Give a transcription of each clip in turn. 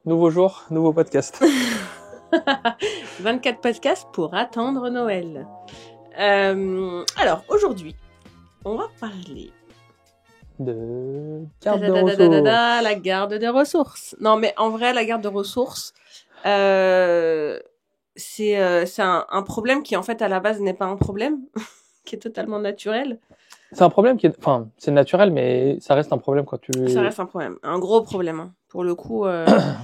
Nouveau jour, nouveau podcast. 24 podcasts pour attendre Noël. Alors, aujourd'hui, on va parler De garde de ressources. la garde des ressources. Non, mais en vrai, la garde de ressources, c'est un problème qui, en fait, à la base, n'est pas un problème, qui est totalement naturel. C'est un problème qui est... Enfin, c'est naturel, mais ça reste un problème quand tu... Ça reste un problème. Un gros problème, hein. Pour le coup...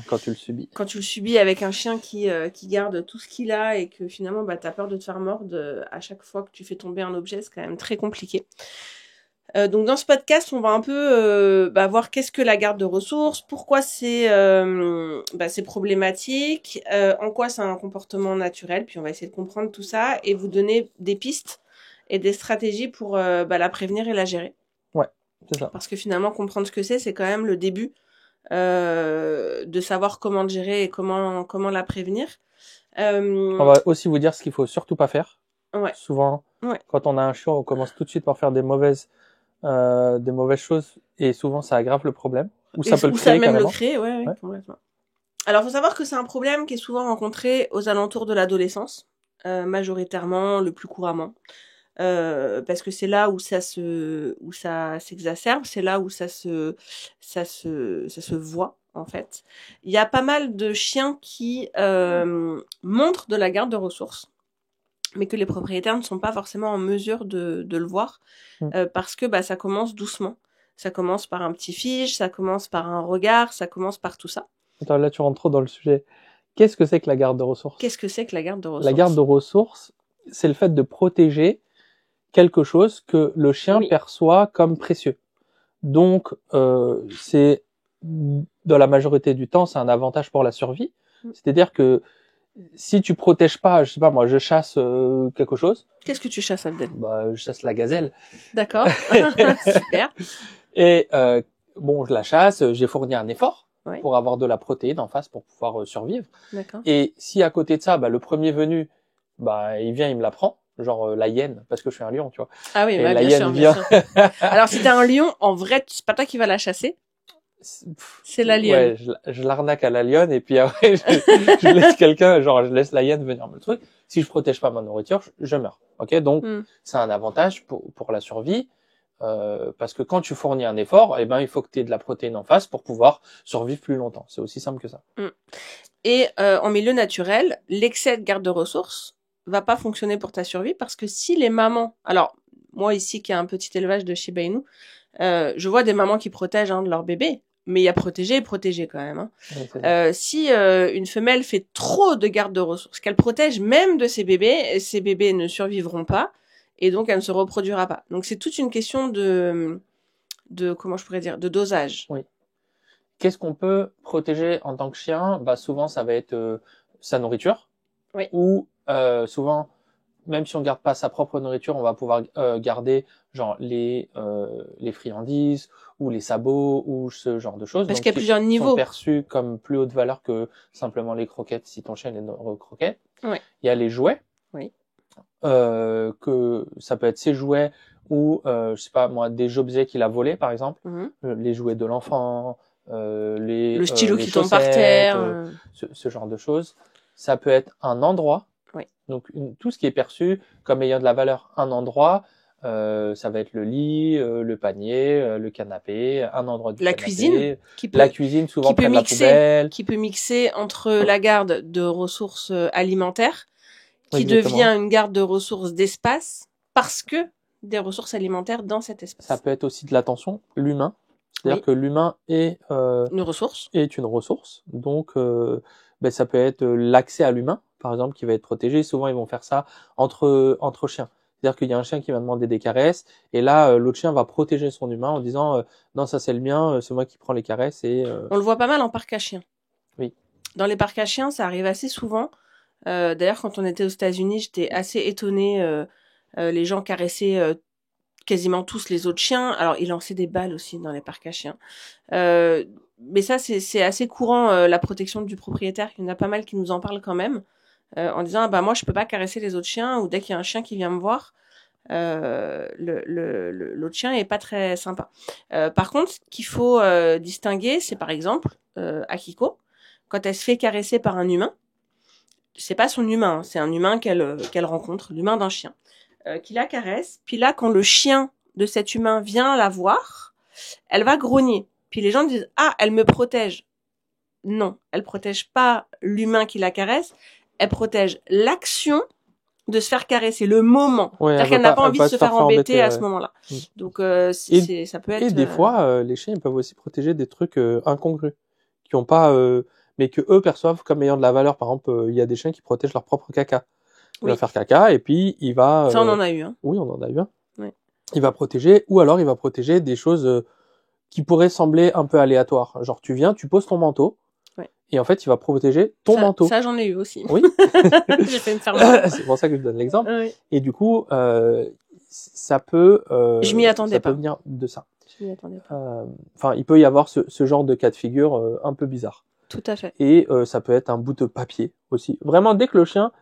quand tu le subis. Quand tu le subis avec un chien qui garde tout ce qu'il a et que finalement, t'as peur de te faire mordre à chaque fois que tu fais tomber un objet, c'est quand même très compliqué. Donc dans ce podcast, on va un peu voir qu'est-ce que la garde de ressources, pourquoi c'est problématique, en quoi c'est un comportement naturel, puis on va essayer de comprendre tout ça et vous donner des pistes et des stratégies pour la prévenir et la gérer. Ouais, c'est ça. Parce que finalement, comprendre ce que c'est quand même le début de savoir comment le gérer et comment la prévenir. On va aussi vous dire ce qu'il faut surtout pas faire. Ouais. Souvent, quand on a un chien, on commence tout de suite par faire des mauvaises choses et souvent ça aggrave le problème. Ou ça peut le créer carrément. Ouais, complètement. Alors, faut savoir que c'est un problème qui est souvent rencontré aux alentours de l'adolescence, majoritairement, le plus couramment. Parce que c'est là où ça s'exacerbe, c'est là où ça se voit en fait. Il y a pas mal de chiens qui montrent de la garde de ressources, mais que les propriétaires ne sont pas forcément en mesure de le voir parce que ça commence doucement. Ça commence par un petit fige, ça commence par un regard, ça commence par tout ça. Attends, là tu rentres trop dans le sujet. Qu'est-ce que c'est que la garde de ressources ? Qu'est-ce que c'est que la garde de ressources ? La garde de ressources, c'est le fait de protéger quelque chose que le chien perçoit comme précieux. Donc, c'est dans la majorité du temps, c'est un avantage pour la survie. C'est-à-dire que si tu protèges pas, je sais pas moi, je chasse quelque chose. Qu'est-ce que tu chasses, Abdel ? Je chasse la gazelle. D'accord, super. Et je la chasse, j'ai fourni un effort pour avoir de la protéine en face pour pouvoir survivre. D'accord. Et si à côté de ça, le premier venu, il vient, il me la prend. Genre la hyène, parce que je suis un lion, tu vois. Ah oui, la bien hyène sûr, vient. Bien sûr. Alors si t'es un lion, en vrai, c'est pas toi qui vas la chasser. C'est la lionne. Ouais, je l'arnaque à la lionne et puis après je laisse quelqu'un, genre je laisse la hyène venir me le truc. Si je protège pas ma nourriture, je meurs. Ok, donc c'est un avantage pour la survie parce que quand tu fournis un effort, il faut que tu aies de la protéine en face pour pouvoir survivre plus longtemps. C'est aussi simple que ça. Et en milieu naturel, l'excès de garde de ressources va pas fonctionner pour ta survie parce que si les mamans, alors moi ici qui a un petit élevage de Shiba Inu, je vois des mamans qui protègent de leur bébé, mais il y a protégé et protégé quand même. Si une femelle fait trop de garde de ressources, qu'elle protège même de ses bébés ne survivront pas et donc elle ne se reproduira pas. Donc c'est toute une question de comment je pourrais dire, de dosage. Oui. Qu'est-ce qu'on peut protéger en tant que chien ? Souvent ça va être sa nourriture. Oui. Ou souvent, même si on garde pas sa propre nourriture, on va pouvoir garder genre les friandises ou les sabots ou ce genre de choses. Parce qu'il y a plusieurs niveaux. Sont perçus comme plus haute valeur que simplement les croquettes si ton chien est croquettes. Oui. Il y a les jouets. Oui. Que ça peut être ses jouets ou je sais pas moi des objets qu'il a volés par exemple, les jouets de l'enfant, le stylo qui tombe par terre, ce genre de choses. Ça peut être un endroit. Oui. Donc tout ce qui est perçu comme ayant de la valeur, un endroit, ça va être le lit, le panier, le canapé, un endroit du la canapé, cuisine, la cuisine souvent près de la poubelle, qui peut mixer entre la garde de ressources alimentaires, qui exactement. devient une garde de ressources d'espace parce que des ressources alimentaires dans cet espace. Ça peut être aussi de l'attention, l'humain. C'est-à-dire que l'humain est une ressource. Est une ressource. Donc ça peut être l'accès à l'humain, par exemple, qui va être protégé. Souvent ils vont faire ça entre chiens. C'est-à-dire qu'il y a un chien qui va demander des caresses et là l'autre chien va protéger son humain en disant non, ça c'est le mien, c'est moi qui prends les caresses et On le voit pas mal en parc à chiens. Oui. Dans les parcs à chiens, ça arrive assez souvent. D'ailleurs, quand on était aux États-Unis, j'étais assez étonnée. Les gens caressaient quasiment tous les autres chiens. Alors, ils lançaient des balles aussi dans les parcs à chiens. Mais ça, c'est assez courant, la protection du propriétaire. Il y en a pas mal qui nous en parlent quand même, en disant moi, je peux pas caresser les autres chiens, ou dès qu'il y a un chien qui vient me voir, l'autre chien est pas très sympa. Par contre, ce qu'il faut distinguer, c'est par exemple Akiko. quand elle se fait caresser par un humain, c'est pas son humain, c'est un humain qu'elle rencontre, l'humain d'un chien, qui la caresse. Puis là, quand le chien de cet humain vient la voir, elle va grogner. Puis les gens disent ah, elle me protège. Non, elle protège pas l'humain qui la caresse, elle protège l'action de se faire caresser, le moment. Ouais, C'est-à-dire qu'elle n'a pas envie de se faire embêter à ce moment-là. Donc ça peut être. Et des fois, les chiens ils peuvent aussi protéger des trucs incongrus, qui ont pas, mais que eux perçoivent comme ayant de la valeur. Par exemple, il y a des chiens qui protègent leur propre caca. Il va faire caca et puis il va. Ça on en a eu. Hein. Oui, on en a eu un. Oui. Il va protéger, ou alors il va protéger des choses qui pourraient sembler un peu aléatoires. Genre tu viens, tu poses ton manteau. Et en fait, il va protéger ton manteau. Ça, j'en ai eu aussi. Oui. J'ai fait me faire mal. C'est pour ça que je donne l'exemple. Oui. Et du coup, ça peut. Je m'y attendais pas. Ça peut venir de ça. Je m'y attendais pas. Enfin, il peut y avoir ce genre de cas de figure un peu bizarre. Tout à fait. Et ça peut être un bout de papier aussi. Vraiment, dès que le chien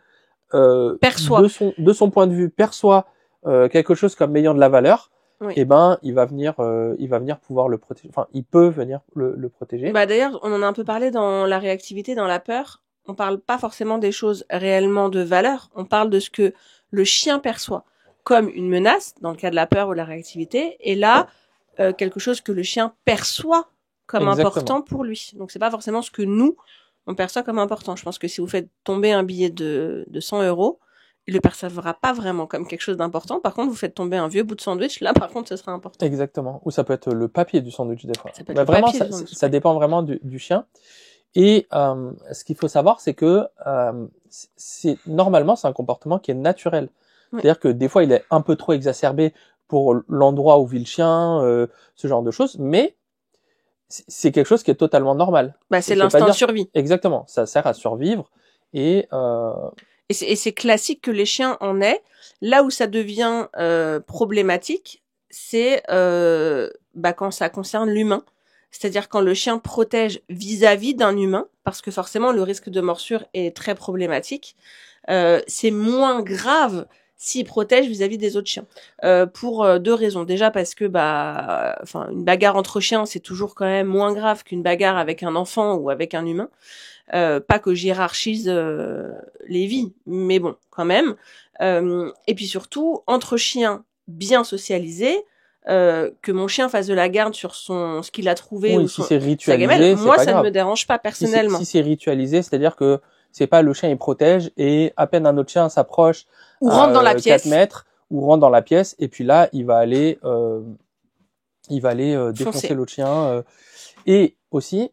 perçoit de son point de vue perçoit quelque chose comme ayant de la valeur. Oui. Et ben, il va venir pouvoir le protéger. Enfin, il peut venir le protéger. Bah d'ailleurs, on en a un peu parlé dans la réactivité, dans la peur. On parle pas forcément des choses réellement de valeur. On parle de ce que le chien perçoit comme une menace, dans le cas de la peur ou de la réactivité. Et là, quelque chose que le chien perçoit comme important pour lui. Donc c'est pas forcément ce que nous on perçoit comme important. Je pense que si vous faites tomber un billet de 100 €, il le percevra pas vraiment comme quelque chose d'important. Par contre, vous faites tomber un vieux bout de sandwich, là, par contre, ce sera important. Exactement. Ou ça peut être le papier du sandwich, des fois. Ça peut être vraiment, papier ça dépend vraiment du chien. Et ce qu'il faut savoir, c'est que normalement, c'est un comportement qui est naturel. Oui. C'est-à-dire que des fois, il est un peu trop exacerbé pour l'endroit où vit le chien, ce genre de choses, mais c'est quelque chose qui est totalement normal. Bah, c'est l'instinct de survie. Exactement. Ça sert à survivre et c'est classique que les chiens en aient. Là où ça devient problématique, c'est quand ça concerne l'humain. C'est-à-dire quand le chien protège vis-à-vis d'un humain, parce que forcément le risque de morsure est très problématique. C'est moins grave s'il protège vis-à-vis des autres chiens. Pour deux raisons. Déjà parce que une bagarre entre chiens, c'est toujours quand même moins grave qu'une bagarre avec un enfant ou avec un humain. Pas que j'hiérarchise les vies, mais bon, quand même. Et puis surtout, entre chiens bien socialisés, que mon chien fasse de la garde sur ce qu'il a trouvé oui, ou si c'est ritualisé, sa gamelle, moi pas ça grave. Ne me dérange pas personnellement. Si c'est ritualisé, c'est-à-dire que c'est pas le chien il protège et à peine un autre chien s'approche ou rentre dans la pièce 4 mètres ou rentre dans la pièce et puis là il va aller défoncer l'autre chien et aussi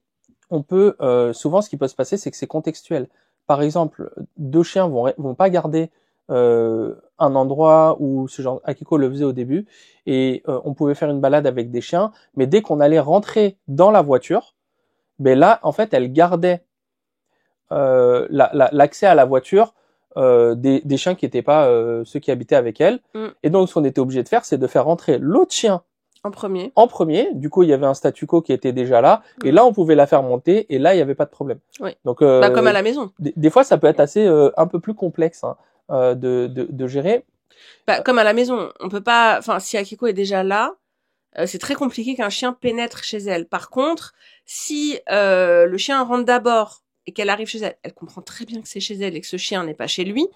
on peut souvent ce qui peut se passer c'est que c'est contextuel. Par exemple, deux chiens vont pas garder un endroit où ce genre Akiko le faisait au début et on pouvait faire une balade avec des chiens, mais dès qu'on allait rentrer dans la voiture, ben là en fait elle gardait l'accès à la voiture des chiens qui n'étaient pas ceux qui habitaient avec elle. Et donc ce qu'on était obligé de faire, c'est de faire rentrer l'autre chien en premier. Du coup il y avait un statu quo qui était déjà là et là on pouvait la faire monter et là il y avait pas de problème. Oui. Donc comme à la maison. Des fois ça peut être assez un peu plus complexe de gérer. Comme à la maison, on peut pas. Enfin, si Akiko est déjà là, c'est très compliqué qu'un chien pénètre chez elle. Par contre, si le chien rentre d'abord et qu'elle arrive chez elle, elle comprend très bien que c'est chez elle et que ce chien n'est pas chez lui,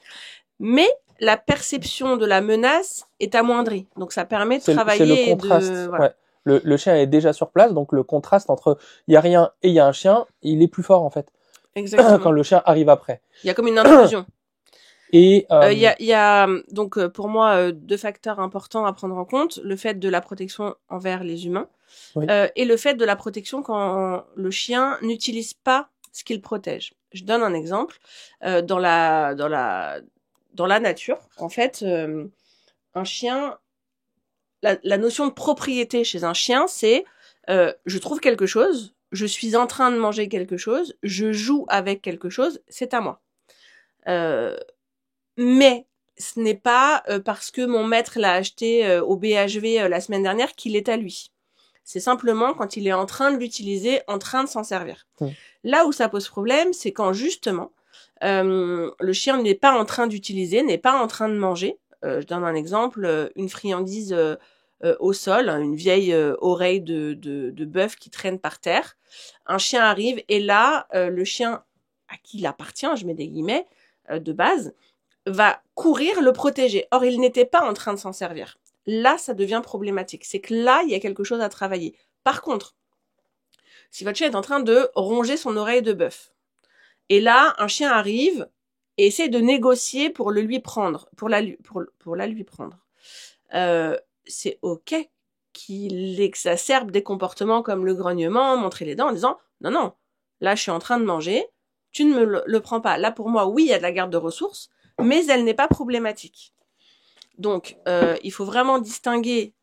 mais la perception de la menace est amoindrie. Donc ça permet de travailler. C'est le contraste. Ouais. Le chien est déjà sur place, donc le contraste entre il y a rien et il y a un chien, il est plus fort en fait. Exactement. Quand le chien arrive après. Il y a comme une intrusion. Et il y a donc pour moi deux facteurs importants à prendre en compte, le fait de la protection envers les humains oui. Et le fait de la protection quand le chien n'utilise pas ce qu'il protège. Je donne un exemple dans la nature. En fait, un chien, la notion de propriété chez un chien, c'est je trouve quelque chose, je suis en train de manger quelque chose, je joue avec quelque chose, c'est à moi. Mais ce n'est pas parce que mon maître l'a acheté au BHV la semaine dernière qu'il est à lui. C'est simplement quand il est en train de l'utiliser, en train de s'en servir. Là où ça pose problème, c'est quand justement le chien n'est pas en train d'utiliser, n'est pas en train de manger. Je donne un exemple, une friandise au sol, hein, une vieille oreille de bœuf qui traîne par terre. Un chien arrive et là, le chien à qui il appartient, je mets des guillemets, de base, va courir le protéger. Or, il n'était pas en train de s'en servir. Là, ça devient problématique. C'est que là, il y a quelque chose à travailler. Par contre, si votre chien est en train de ronger son oreille de bœuf, et là, un chien arrive et essaie de négocier pour le lui prendre, pour la lui prendre. C'est ok qu'il exacerbe des comportements comme le grognement, montrer les dents en disant non, non, là je suis en train de manger, tu ne me le prends pas. Là pour moi, oui, il y a de la garde de ressources, mais elle n'est pas problématique. Donc, il faut vraiment distinguer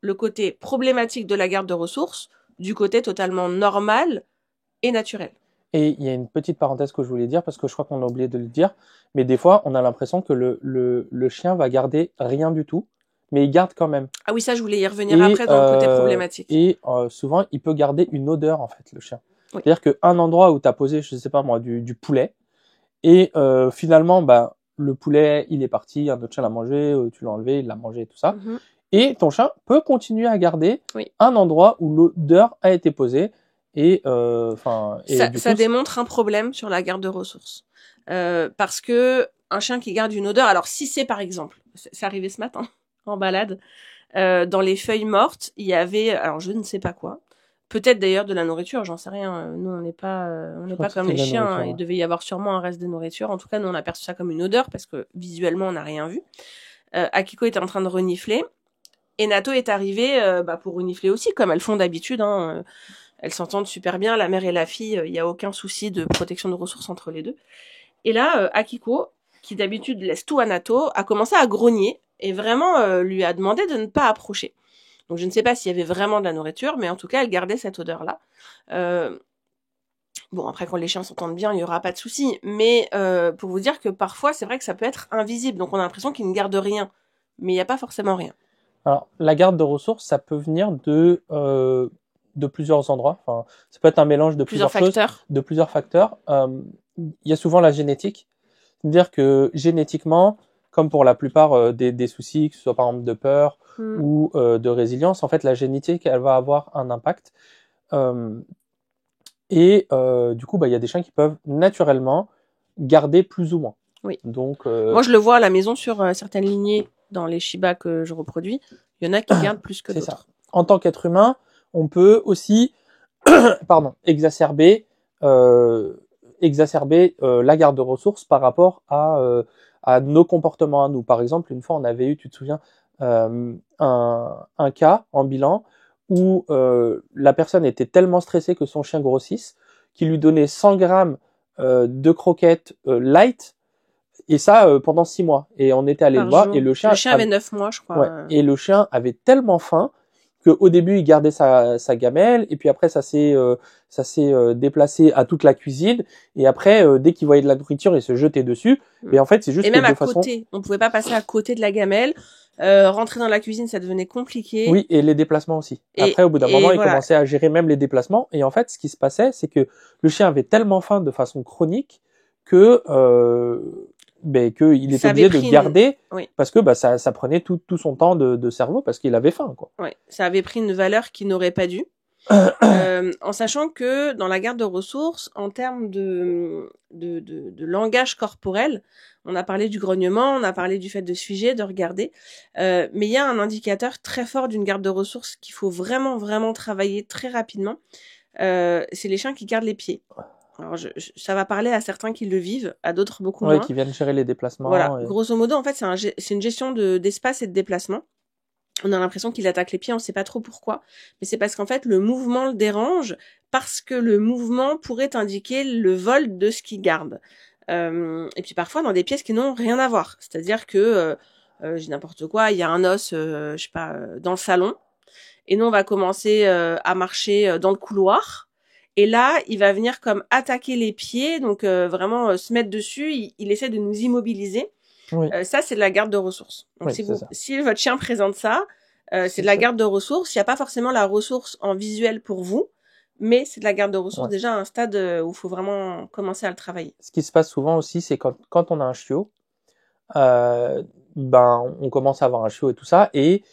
le côté problématique de la garde de ressources du côté totalement normal et naturel. Et il y a une petite parenthèse que je voulais dire, parce que je crois qu'on a oublié de le dire, mais des fois, on a l'impression que le chien va garder rien du tout, mais il garde quand même. Ah oui, ça, je voulais y revenir après dans le côté problématique. Et souvent, il peut garder une odeur, en fait, le chien. Oui. C'est-à-dire qu'un endroit où tu as posé, je sais pas moi, du poulet, et finalement, bah, le poulet, il est parti, un autre chien l'a mangé, tu l'as enlevé, il l'a mangé, tout ça. Mhm. Et ton chien peut continuer à garder Oui. un endroit où l'odeur a été posée. Et ça démontre un problème sur la garde de ressources. Parce que un chien qui garde une odeur, alors si c'est par exemple, c'est arrivé ce matin en balade, dans les feuilles mortes, il y avait, alors je ne sais pas quoi, peut-être d'ailleurs de la nourriture, j'en sais rien. Nous on n'est pas comme les chiens, hein. Il devait y avoir sûrement un reste de nourriture. En tout cas, nous on a perçu ça comme une odeur parce que visuellement on n'a rien vu. Akiko était en train de renifler et Nato est arrivé pour renifler aussi, comme elles font d'habitude. Hein. Elles s'entendent super bien, la mère et la fille, il n'y a aucun souci de protection de ressources entre les deux. Et là, Akiko, qui d'habitude laisse tout à Nato, a commencé à grogner et vraiment lui a demandé de ne pas approcher. Donc je ne sais pas s'il y avait vraiment de la nourriture, mais en tout cas, elle gardait cette odeur-là. Bon, après, quand les chiens s'entendent bien, il n'y aura pas de souci. Mais pour vous dire que parfois, c'est vrai que ça peut être invisible. Donc on a l'impression qu'ils ne gardent rien. Mais il n'y a pas forcément rien. Alors, la garde de ressources, ça peut venir de plusieurs endroits. Enfin, ça peut être un mélange de plusieurs facteurs. De plusieurs facteurs. Il y a souvent la génétique. C'est-à-dire que génétiquement, comme pour la plupart des soucis, que ce soit par exemple de peur ou de résilience, en fait, la génétique, elle va avoir un impact. Du coup, il y a des chiens qui peuvent naturellement garder plus ou moins. Oui. Donc, moi, je le vois à la maison sur certaines lignées dans les Shiba que je reproduis. Il y en a qui gardent plus que d'autres. C'est ça. En tant qu'être humain, on peut aussi exacerber la garde de ressources par rapport à nos comportements à nous. Par exemple, une fois, on avait eu, tu te souviens, un cas en bilan où la personne était tellement stressée que son chien grossisse qu'il lui donnait 100 grammes de croquettes light, et ça pendant 6 mois. Et on était allé le voir, et le chien avait 9 mois, je crois. Ouais, et le chien avait tellement faim qu'au début il gardait sa gamelle, et puis après ça s'est déplacé à toute la cuisine, et après dès qu'il voyait de la nourriture il se jetait dessus. Et en fait c'est juste et même à côté, on pouvait pas passer à côté de la gamelle. Rentrer dans la cuisine, ça devenait compliqué. Oui, et les déplacements aussi. Après, au bout d'un moment, il commençait à gérer même les déplacements. Et en fait, ce qui se passait, c'est que le chien avait tellement faim de façon chronique que qu'il était obligé de garder, parce que ça prenait tout son temps de cerveau, parce qu'il avait faim, quoi. Ouais, ça avait pris une valeur qui n'aurait pas dû. En sachant que dans la garde de ressources, en termes de langage corporel, on a parlé du grognement, on a parlé du fait de se figer, de regarder, mais il y a un indicateur très fort d'une garde de ressources qu'il faut vraiment, vraiment travailler très rapidement. C'est les chiens qui gardent les pieds. Alors, ça va parler à certains qui le vivent, à d'autres beaucoup moins. Oui, qui viennent gérer les déplacements. Voilà, grosso modo, en fait, c'est une gestion d'espace et de déplacement. On a l'impression qu'il attaque les pieds, on ne sait pas trop pourquoi, mais c'est parce qu'en fait le mouvement le dérange, parce que le mouvement pourrait indiquer le vol de ce qu'il garde. Et puis parfois dans des pièces qui n'ont rien à voir, c'est-à-dire que j'ai n'importe quoi, il y a un os, je sais pas, dans le salon, et nous on va commencer à marcher dans le couloir, et là il va venir comme attaquer les pieds, donc vraiment se mettre dessus, il essaie de nous immobiliser. Oui. Ça, c'est de la garde de ressources. Donc, si votre chien présente ça, c'est de la garde de ressources. Il n'y a pas forcément la ressource en visuel pour vous, mais c'est de la garde de ressources déjà à un stade où il faut vraiment commencer à le travailler. Ce qui se passe souvent aussi, c'est quand on a un chiot, on commence à avoir un chiot et tout ça, et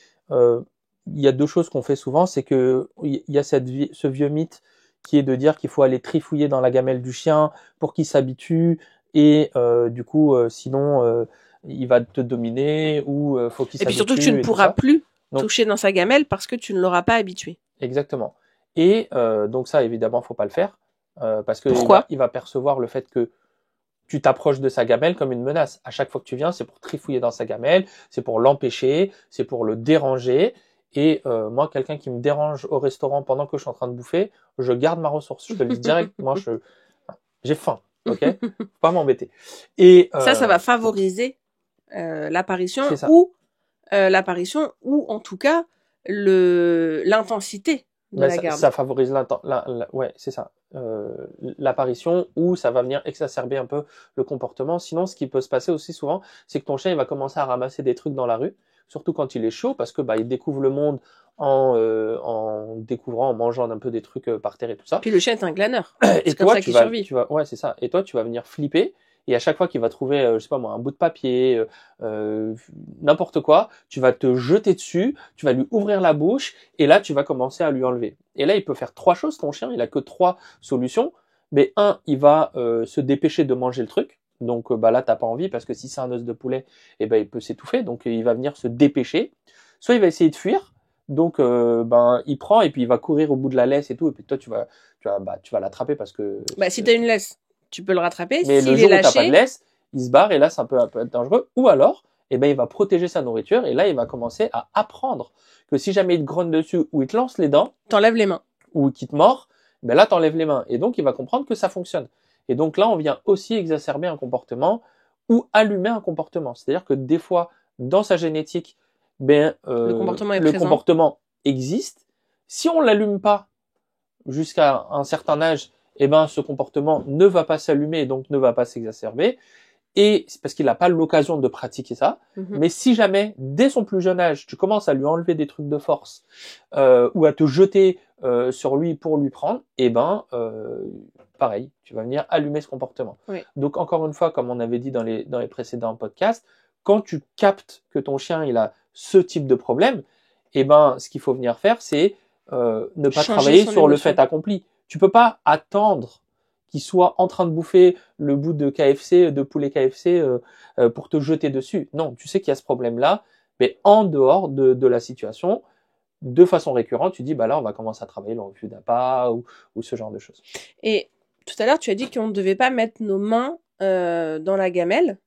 il y a deux choses qu'on fait souvent, c'est que il y a ce vieux mythe qui est de dire qu'il faut aller trifouiller dans la gamelle du chien pour qu'il s'habitue et du coup sinon il va te dominer ou faut qu'il Et puis s'habitue surtout que tu ne et tout pourras ça. plus Donc, toucher dans sa gamelle parce que tu ne l'auras pas habitué. exactement. Et donc ça évidemment faut pas le faire parce que Pourquoi ? il va percevoir le fait que tu t'approches de sa gamelle comme une menace. À chaque fois que tu viens, c'est pour trifouiller dans sa gamelle, c'est pour l'empêcher, c'est pour le déranger. Et moi, quelqu'un qui me dérange au restaurant pendant que je suis en train de bouffer, je garde ma ressource. Je te le dis direct, moi, j'ai faim, ok ? Faut pas m'embêter. Et Ça va favoriser l'apparition c'est ça. ou en tout cas l'intensité de Ben, la garde. ça favorise ouais, c'est ça. L'apparition ou ça va venir exacerber un peu le comportement. Sinon, ce qui peut se passer aussi souvent, c'est que ton chien il va commencer à ramasser des trucs dans la rue, surtout quand il est chaud, parce que il découvre le monde en découvrant, en mangeant un peu des trucs par terre et tout ça. Puis le chien est un glaneur. Et C'est comme toi, ça qu'il survit. ouais, c'est ça. Et toi, tu vas venir flipper. Et à chaque fois qu'il va trouver, je sais pas moi, un bout de papier, n'importe quoi, tu vas te jeter dessus, tu vas lui ouvrir la bouche, et là, tu vas commencer à lui enlever. Et là, il peut faire trois choses, ton chien, il a que trois solutions. Mais un, il va se dépêcher de manger le truc. Donc là, t'as pas envie, parce que si c'est un os de poulet, il peut s'étouffer. Donc il va venir se dépêcher. Soit il va essayer de fuir. Donc il prend et puis il va courir au bout de la laisse et tout. Et puis toi, tu vas l'attraper parce que. Si t'as une laisse, tu peux le rattraper. Mais S'il le jour est où t'as pas lâché, de laisse, il se barre et là, ça peut être dangereux. Ou alors, il va protéger sa nourriture et là, il va commencer à apprendre que si jamais il te grogne dessus ou il te lance les dents, t'enlèves les mains. ou qu'il te mord, là, t'enlèves les mains. Et donc, il va comprendre que ça fonctionne. Et donc là, on vient aussi exacerber un comportement ou allumer un comportement. C'est-à-dire que des fois, dans sa génétique, Le comportement est présent. comportement existe. Si on l'allume pas jusqu'à un certain âge, ce comportement ne va pas s'allumer et donc ne va pas s'exacerber. Et c'est parce qu'il n'a pas l'occasion de pratiquer ça. Mais si jamais, dès son plus jeune âge, tu commences à lui enlever des trucs de force ou à te jeter sur lui pour lui prendre, pareil, tu vas venir allumer ce comportement. Oui. Donc encore une fois, comme on avait dit dans les précédents podcasts, quand tu captes que ton chien il a ce type de problème, ce qu'il faut venir faire, c'est ne pas travailler sur le fait accompli. Tu peux pas attendre qu'il soit en train de bouffer le bout de poulet KFC pour te jeter dessus. Non, tu sais qu'il y a ce problème-là, mais en dehors de la situation, de façon récurrente, tu dis là on va commencer à travailler le refus d'appât ou ce genre de choses. Et tout à l'heure tu as dit qu'on ne devait pas mettre nos mains dans la gamelle.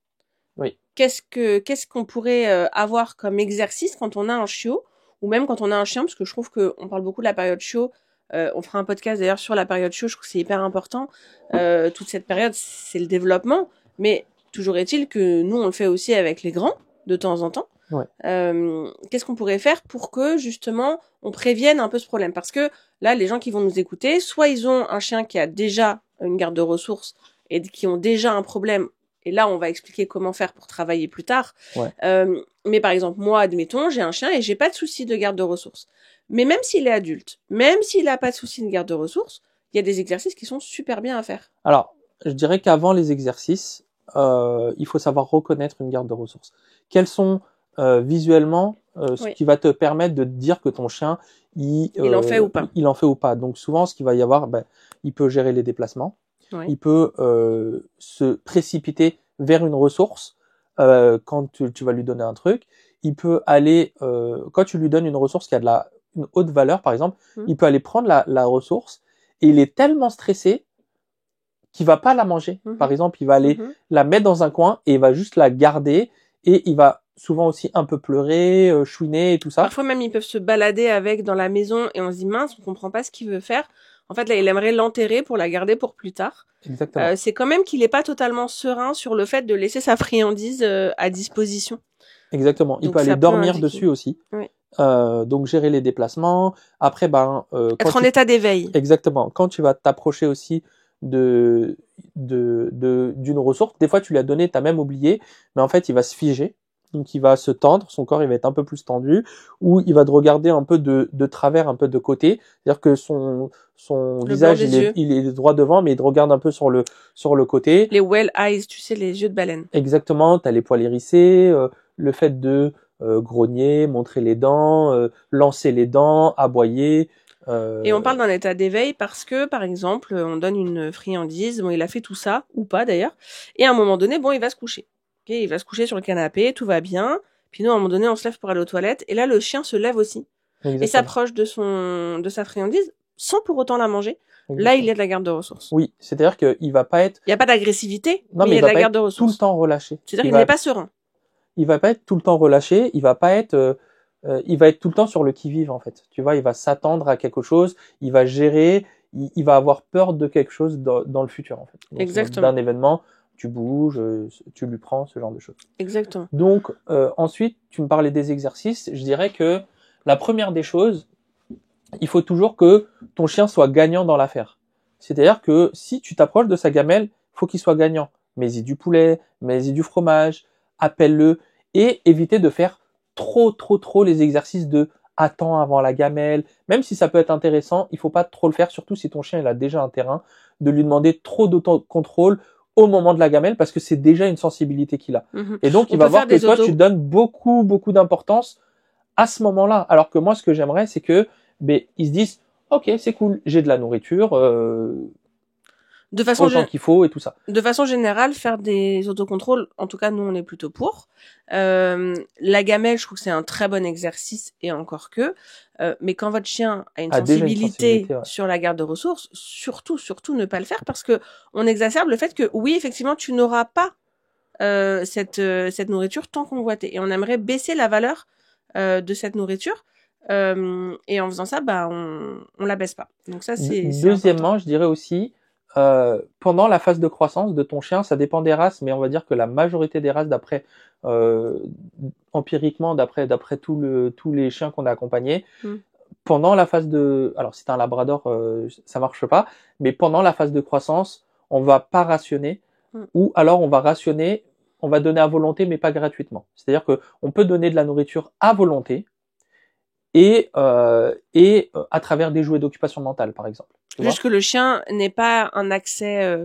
Oui. Qu'est-ce qu'on pourrait avoir comme exercice quand on a un chiot ou même quand on a un chien, parce que je trouve qu'on parle beaucoup de la période chiot. On fera un podcast d'ailleurs sur la période chiot, je trouve que c'est hyper important. Toute cette période, c'est le développement, mais toujours est-il que nous, on le fait aussi avec les grands, de temps en temps. Ouais. Qu'est-ce qu'on pourrait faire pour que, justement, on prévienne un peu ce problème ? Parce que là, les gens qui vont nous écouter, soit ils ont un chien qui a déjà une garde de ressources et qui ont déjà un problème, et là, on va expliquer comment faire pour travailler plus tard. Ouais. Mais par exemple, moi, admettons, j'ai un chien et j'ai pas de souci de garde de ressources. Mais même s'il est adulte, même s'il n'a pas de souci de garde de ressources, il y a des exercices qui sont super bien à faire. Alors, je dirais qu'avant les exercices, il faut savoir reconnaître une garde de ressources. Quels sont visuellement ce qui va te permettre de te dire que ton chien il en fait ou pas. Il en fait ou pas. Donc souvent, ce qu'il va y avoir, il peut gérer les déplacements, il peut se précipiter vers une ressource quand tu vas lui donner un truc. Il peut aller quand tu lui donnes une ressource qui a une haute valeur, par exemple, il peut aller prendre la ressource et il est tellement stressé qu'il va pas la manger. Par exemple, il va aller la mettre dans un coin et il va juste la garder et il va souvent aussi un peu pleurer, chouiner et tout ça. Parfois même, ils peuvent se balader avec dans la maison et on se dit mince, on comprend pas ce qu'il veut faire. En fait, là, il aimerait l'enterrer pour la garder pour plus tard. Exactement. C'est quand même qu'il est pas totalement serein sur le fait de laisser sa friandise à disposition. Exactement. Il peut aller dormir dessus aussi. Oui. Donc gérer les déplacements. Après, être en état d'éveil. Exactement. Quand tu vas t'approcher aussi d'une ressource, des fois tu lui as donné, t'as même oublié, mais en fait il va se figer. Donc il va se tendre, son corps il va être un peu plus tendu, ou il va te regarder un peu de travers, un peu de côté, c'est-à-dire que son visage il est droit devant, mais il te regarde un peu sur le côté. Les well eyes, tu sais, les yeux de baleine. Exactement, t'as les poils hérissés, le fait de grogner, montrer les dents, lancer les dents, aboyer. Et on parle d'un état d'éveil parce que, par exemple, on donne une friandise, bon, il a fait tout ça, ou pas d'ailleurs, et à un moment donné, bon, il va se coucher. Okay, il va se coucher sur le canapé, tout va bien, puis nous, à un moment donné, on se lève pour aller aux toilettes, et là, le chien se lève aussi, et s'approche de sa friandise, sans pour autant la manger. Exactement. Là, il y a de la garde de ressources. Oui, c'est-à-dire qu'il va pas être... Il n'y a pas d'agressivité, mais il y a de la garde de ressources. Tout le temps relâché. C'est-à-dire qu'il n'est pas serein. Il va pas être tout le temps relâché, il va pas être... il va être tout le temps sur le qui-vive, en fait. Tu vois, il va s'attendre à quelque chose, il va gérer, il va avoir peur de quelque chose dans le futur, en fait. Donc, exactement. D'un événement, tu bouges, tu lui prends, ce genre de choses. Exactement. Donc, ensuite, tu me parlais des exercices. Je dirais que la première des choses, il faut toujours que ton chien soit gagnant dans l'affaire. C'est-à-dire que si tu t'approches de sa gamelle, faut qu'il soit gagnant. Mets-y du poulet, mets-y du fromage, appelle-le et évitez de faire trop les exercices de attends avant la gamelle. Même si ça peut être intéressant, il faut pas trop le faire, surtout si ton chien il a déjà un terrain, de lui demander trop d'autocontrôle au moment de la gamelle parce que c'est déjà une sensibilité qu'il a. Et donc il va voir que toi tu donnes beaucoup d'importance à ce moment-là. Alors que moi ce que j'aimerais c'est que ils se disent ok c'est cool, j'ai de la nourriture, de façon autant qu'il faut et tout ça. De façon générale, faire des autocontrôles, en tout cas nous on est plutôt pour. La gamelle, je trouve que c'est un très bon exercice et encore que. Mais quand votre chien a une sensibilité ouais. sur la garde de ressources, surtout ne pas le faire parce que on exacerbe le fait que oui effectivement tu n'auras pas cette nourriture tant convoitée et on aimerait baisser la valeur de cette nourriture. Et en faisant ça, on la baisse pas. Donc ça c'est deuxièmement, important. je dirais aussi pendant la phase de croissance de ton chien, ça dépend des races, mais on va dire que la majorité des races, d'après empiriquement, d'après tous les chiens qu'on a accompagnés, pendant la phase de, alors si t'es un labrador, ça marche pas, mais pendant la phase de croissance, on va pas rationner, ou alors on va rationner, on va donner à volonté, mais pas gratuitement. C'est-à-dire que on peut donner de la nourriture à volonté et à travers des jouets d'occupation mentale, par exemple. Juste que le chien n'ait pas un accès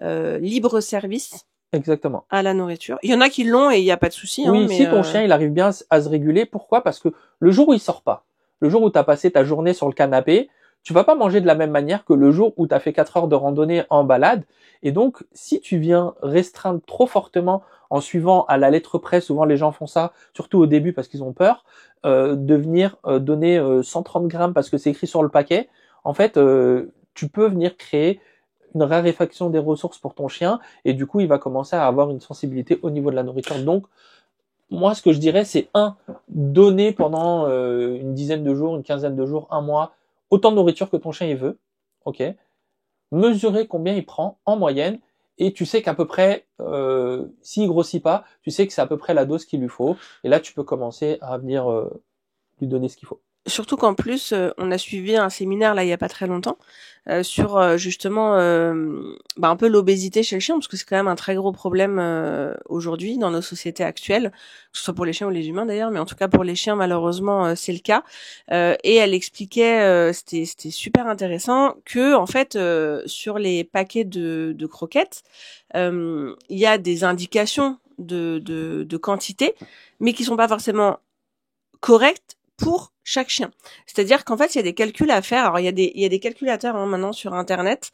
libre service. Exactement. À la nourriture. Il y en a qui l'ont et il n'y a pas de souci. Oui, hein, mais si ton chien il arrive bien à se réguler, pourquoi ? Parce que le jour où il sort pas, le jour où tu as passé ta journée sur le canapé, tu vas pas manger de la même manière que le jour où tu as fait 4 heures de randonnée en balade. Et donc, si tu viens restreindre trop fortement en suivant à la lettre près, souvent les gens font ça, surtout au début parce qu'ils ont peur, de venir donner 130 grammes parce que c'est écrit sur le paquet, en fait, tu peux venir créer une raréfaction des ressources pour ton chien et du coup il va commencer à avoir une sensibilité au niveau de la nourriture. Donc moi ce que je dirais c'est donner pendant une dizaine de jours, une quinzaine de jours, un mois, autant de nourriture que ton chien il veut, ok, mesurer combien il prend en moyenne et tu sais qu'à peu près s'il grossit pas, tu sais que c'est à peu près la dose qu'il lui faut et là tu peux commencer à venir lui donner ce qu'il faut. Surtout qu'en plus, on a suivi un séminaire là il y a pas très longtemps sur justement un peu l'obésité chez le chien parce que c'est quand même un très gros problème aujourd'hui dans nos sociétés actuelles, que ce soit pour les chiens ou les humains d'ailleurs, mais en tout cas pour les chiens malheureusement c'est le cas. Et elle expliquait, c'était super intéressant que en fait sur les paquets de croquettes, il y a des indications de quantité, mais qui sont pas forcément correctes pour chaque chien. C'est-à-dire qu'en fait, il y a des calculs à faire. Alors, il y a des calculateurs maintenant sur Internet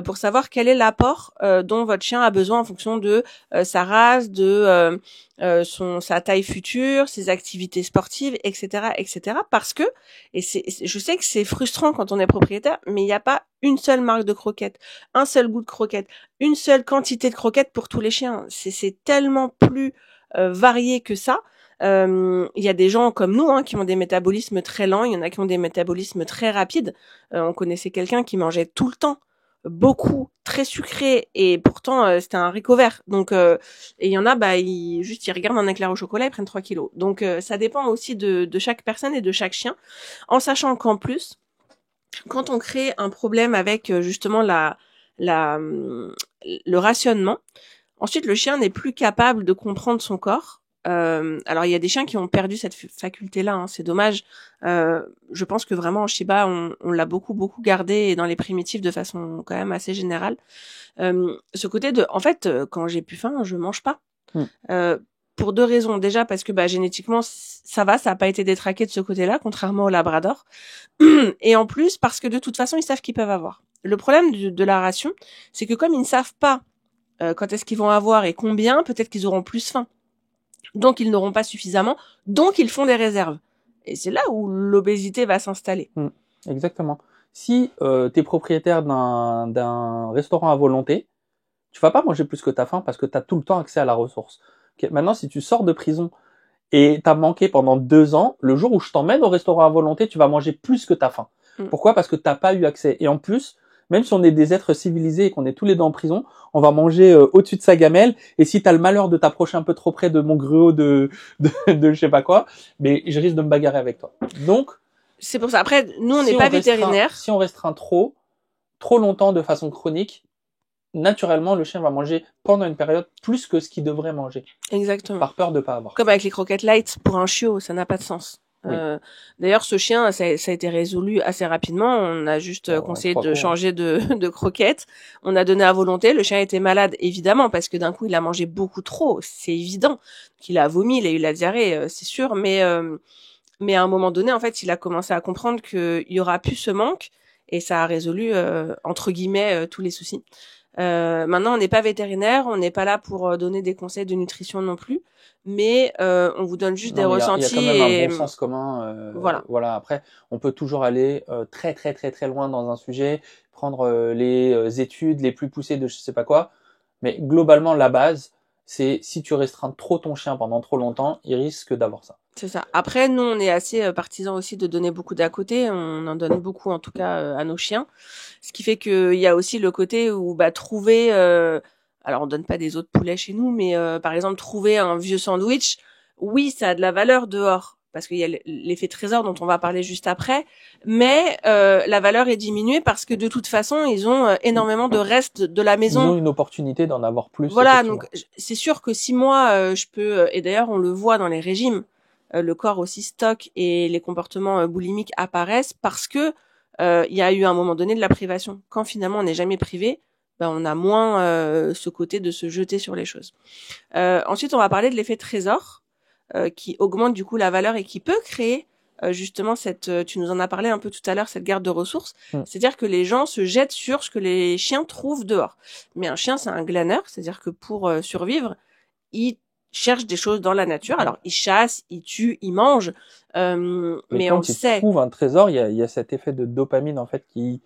pour savoir quel est l'apport dont votre chien a besoin en fonction de sa race, de sa taille future, ses activités sportives, etc., etc. Parce que, je sais que c'est frustrant quand on est propriétaire, mais il n'y a pas une seule marque de croquettes, un seul goût de croquettes, une seule quantité de croquettes pour tous les chiens. C'est tellement plus varié que ça. Il y a des gens comme nous qui ont des métabolismes très lents, il y en a qui ont des métabolismes très rapides. On connaissait quelqu'un qui mangeait tout le temps beaucoup, très sucré et pourtant c'était un haricot vert. Donc et il y en a ils regardent un éclair au chocolat, ils prennent 3 kilos. Donc ça dépend aussi de chaque personne et de chaque chien, en sachant qu'en plus quand on crée un problème avec justement le rationnement, ensuite le chien n'est plus capable de comprendre son corps. Alors il y a des chiens qui ont perdu cette faculté-là, c'est dommage. Je pense que vraiment en Shiba on l'a beaucoup gardé et dans les primitifs de façon quand même assez générale. Ce côté de, en fait, quand j'ai plus faim, je mange pas. pour 2 raisons. Déjà parce que génétiquement ça a pas été détraqué de ce côté-là, contrairement au labrador. Et en plus parce que de toute façon ils savent qu'ils peuvent avoir. Le problème de la ration, c'est que comme ils ne savent pas quand est-ce qu'ils vont avoir et combien, peut-être qu'ils auront plus faim. Donc ils n'auront pas suffisamment, donc ils font des réserves. Et c'est là où l'obésité va s'installer. Exactement. Si tu es propriétaire d'un restaurant à volonté, tu vas pas manger plus que ta faim parce que tu as tout le temps accès à la ressource. Okay. Maintenant, si tu sors de prison et t'as manqué pendant 2 ans, le jour où je t'emmène au restaurant à volonté, tu vas manger plus que ta faim. Pourquoi? Parce que t'as pas eu accès. Et en plus, même si on est des êtres civilisés et qu'on est tous les deux en prison, on va manger au-dessus de sa gamelle. Et si t'as le malheur de t'approcher un peu trop près de mon gruau de je sais pas quoi, mais je risque de me bagarrer avec toi. Donc, c'est pour ça. Après, nous, on n'est pas vétérinaire. Si on restreint trop longtemps de façon chronique, naturellement, le chien va manger pendant une période plus que ce qu'il devrait manger. Exactement. Par peur de pas avoir. Comme avec les croquettes light pour un chiot, ça n'a pas de sens. Oui. D'ailleurs, ce chien, ça a été résolu assez rapidement. On a juste conseillé de changer de croquettes. On a donné à volonté. Le chien était malade, évidemment, parce que d'un coup, il a mangé beaucoup trop. C'est évident qu'il a vomi, il a eu la diarrhée, c'est sûr. Mais à un moment donné, en fait, il a commencé à comprendre qu'il y aura plus ce manque, et ça a résolu entre guillemets tous les soucis. Maintenant, on n'est pas vétérinaire, on n'est pas là pour donner des conseils de nutrition non plus, mais on vous donne juste des ressentis. Il y a quand même un bon sens commun. Voilà. Après, on peut toujours aller très très très très loin dans un sujet, prendre les études les plus poussées de je sais pas quoi, mais globalement la base, c'est si tu restreins trop ton chien pendant trop longtemps, il risque d'avoir ça. C'est ça. Après, nous, on est assez partisans aussi de donner beaucoup d'à côté. On en donne beaucoup, en tout cas, à nos chiens. Ce qui fait qu'il y a aussi le côté où trouver... alors, on donne pas des os de poulet chez nous, mais par exemple, trouver un vieux sandwich, oui, ça a de la valeur dehors, parce qu'il y a l'effet trésor dont on va parler juste après, mais la valeur est diminuée parce que de toute façon, ils ont énormément de restes de la maison. Ils ont une opportunité d'en avoir plus. Voilà, donc c'est sûr que si moi, je peux... et d'ailleurs, on le voit dans les régimes, le corps aussi stocke et les comportements boulimiques apparaissent parce que il y a eu à un moment donné de la privation. Quand finalement on n'est jamais privé, on a moins ce côté de se jeter sur les choses. Ensuite, on va parler de l'effet trésor qui augmente du coup la valeur et qui peut créer justement tu nous en as parlé un peu tout à l'heure, cette garde de ressources. C'est-à-dire que les gens se jettent sur ce que les chiens trouvent dehors. Mais un chien, c'est un glaneur, c'est-à-dire que pour survivre, il cherche des choses dans la nature. Alors, il chasse, il tue, il mange, mais on sait. Quand il trouve un trésor, il y a cet effet de dopamine en fait qui